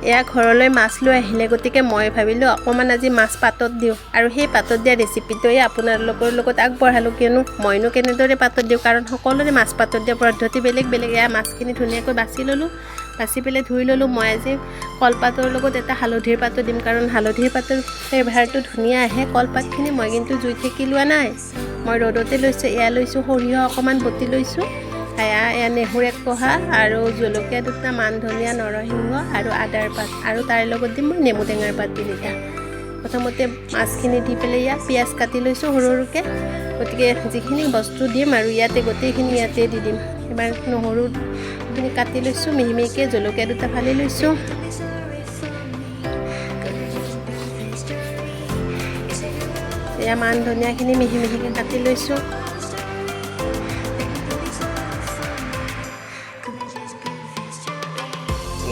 এয়া ঘৰলৈ মাছ লৈ আহিলে, গতিকে মই ভাবিলোঁ অকণমান আজি মাছ পাতত দিওঁ আৰু সেই পাতত দিয়া ৰেচিপিটোৱে আপোনালোকৰ লগত আগবঢ়ালোঁ। কিয়নো মইনো কেনেদৰে পাতত দিওঁ, কাৰণ সকলোৰে মাছ পাতত দিয়া পদ্ধতি বেলেগ বেলেগ। এয়া মাছখিনি ধুনীয়াকৈ বাছি ল'লোঁ, বাছি পেলাই ধুই ল'লোঁ। মই আজি কলপাতৰ লগত এটা হালধিৰ পাতো দিম, কাৰণ হালধিৰ পাতৰ ফ্লেভাৰটো ধুনীয়া আহে। কলপাতখিনি মই কিন্তু জুইত সেকি লোৱা নাই, মই ৰ'দতে লৈছোঁ। এয়া লৈছোঁ সৰিয়হ অকণমান বটি লৈছোঁ, এয়া নেহুৰ এক কোহা আৰু জলকীয়া দুটা, মান ধনিয়া, নৰসিংহ আৰু আদাৰ পাত, আৰু তাৰ লগত দিম মই নেমু টেঙাৰ পাত তিনিটা। প্ৰথমতে মাছখিনি দি পেলাই ইয়াত পিঁয়াজ কাটি লৈছোঁ সৰু সৰুকৈ, গতিকে যিখিনি বস্তু দিম আৰু ইয়াতে গোটেইখিনি ইয়াতে দি দিম। এবাৰ নহৰুখিনি কাটি লৈছোঁ মিহি মিহিকৈ, জলকীয়া দুটা ফালি লৈছোঁ, এয়া মান ধনিয়াখিনি মিহি মিহিকৈ কাটি লৈছোঁ,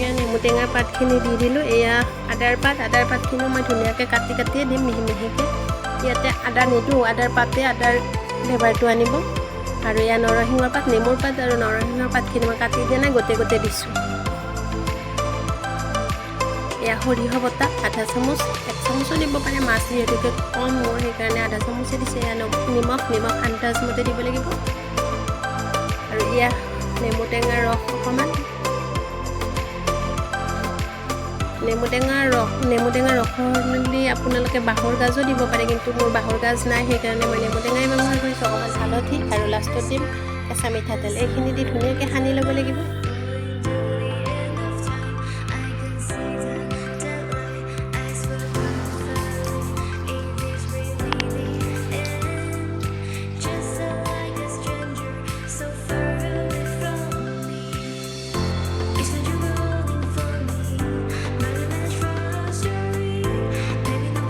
এয়া নেমু টেঙাৰ পাতখিনি দি দিলোঁ। এয়া আদাৰ পাতখিনিও মই ধুনীয়াকৈ কাটি কাটিয়ে দিম মিহি মিহিকৈ। ইয়াতে আদা নিদিওঁ, আদাৰ পাতে আদাৰ ফ্লেভাৰটো আনিব। আৰু এয়া নৰসিংহৰ পাত, নেমুৰ পাত আৰু নৰসিংহৰ পাতখিনি মই কাটি দিয়া নাই, গোটেই গোটেই দিছোঁ। এয়া সৰিয়হ বটা আধা চামুচ, 1 চামুচো দিব পাৰে, মাছ যিহেতুকে কম মোৰ সেইকাৰণে আধা চামুচে দিছে। এয়া নিমখ আন্দাজমতে দিব লাগিব। আৰু এয়া নেমু টেঙাৰ ৰস অকণমান, নেমু টেঙাৰ ৰস দি আপোনালোকে বাঁহৰ গাজো দিব পাৰে, কিন্তু মোৰ বাঁহৰ গাজ নাই সেইকাৰণে মই নেমু টেঙাই ব্যৱহাৰ কৰিছোঁ। অকণমান হালধি আৰু লাষ্টত দিম কেঁচা মিঠাতেল। এইখিনি দি ধুনীয়াকৈ সানি ল'ব লাগিব।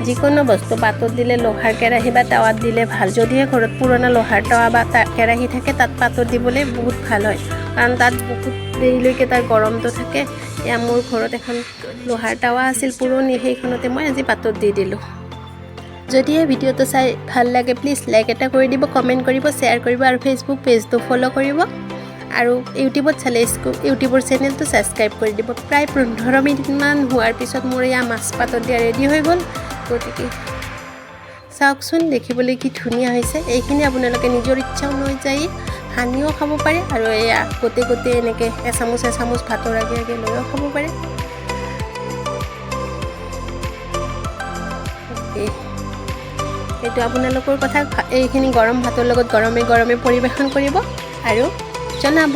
যিকোনো বস্তু পাতত দিলে লোহাৰ কেৰাহী বা টাৱাত দিলে ভাল। যদিহে ঘৰত পুৰণা লোহাৰ টাৱা বা কেৰাহী থাকে, তাত পাতত দিবলৈ বহুত ভাল হয়, কাৰণ তাত বহুত দেৰিলৈকে তাৰ গৰমটো থাকে। এয়া মোৰ ঘৰত এখন লোহাৰ টাৱা আছিল পুৰণি, সেইখনতে মই আজি পাতত দি দিলোঁ। যদিহে ভিডিঅ'টো চাই ভাল লাগে প্লিজ লাইক এটা কৰি দিব, কমেণ্ট কৰিব, শ্বেয়াৰ কৰিব আৰু ফেচবুক পেজটো ফ'ল' কৰিব। আৰু ইউটিউবত চালে ইউটিউবৰ চেনেলটো ছাবস্ক্ৰাইব কৰি দিব। প্ৰায় 15 মিনিটমান হোৱাৰ পিছত মোৰ এয়া মাছ পাতত দিয়া ৰেডি হৈ গ'ল। গতিকে চাওকচোন দেখিবলৈ কি ধুনীয়া হৈছে। এইখিনি আপোনালোকে নিজৰ ইচ্ছা অনুযায়ী সানিও খাব পাৰে, আৰু এয়া গোটেই এনেকৈ এচামুচ ভাতৰ আগে আগে লৈও খাব পাৰে। এইটো আপোনালোকৰ কথা। এইখিনি গৰম ভাতৰ লগত গৰমে গৰমে পৰিৱেশন কৰিব আৰু জনাব।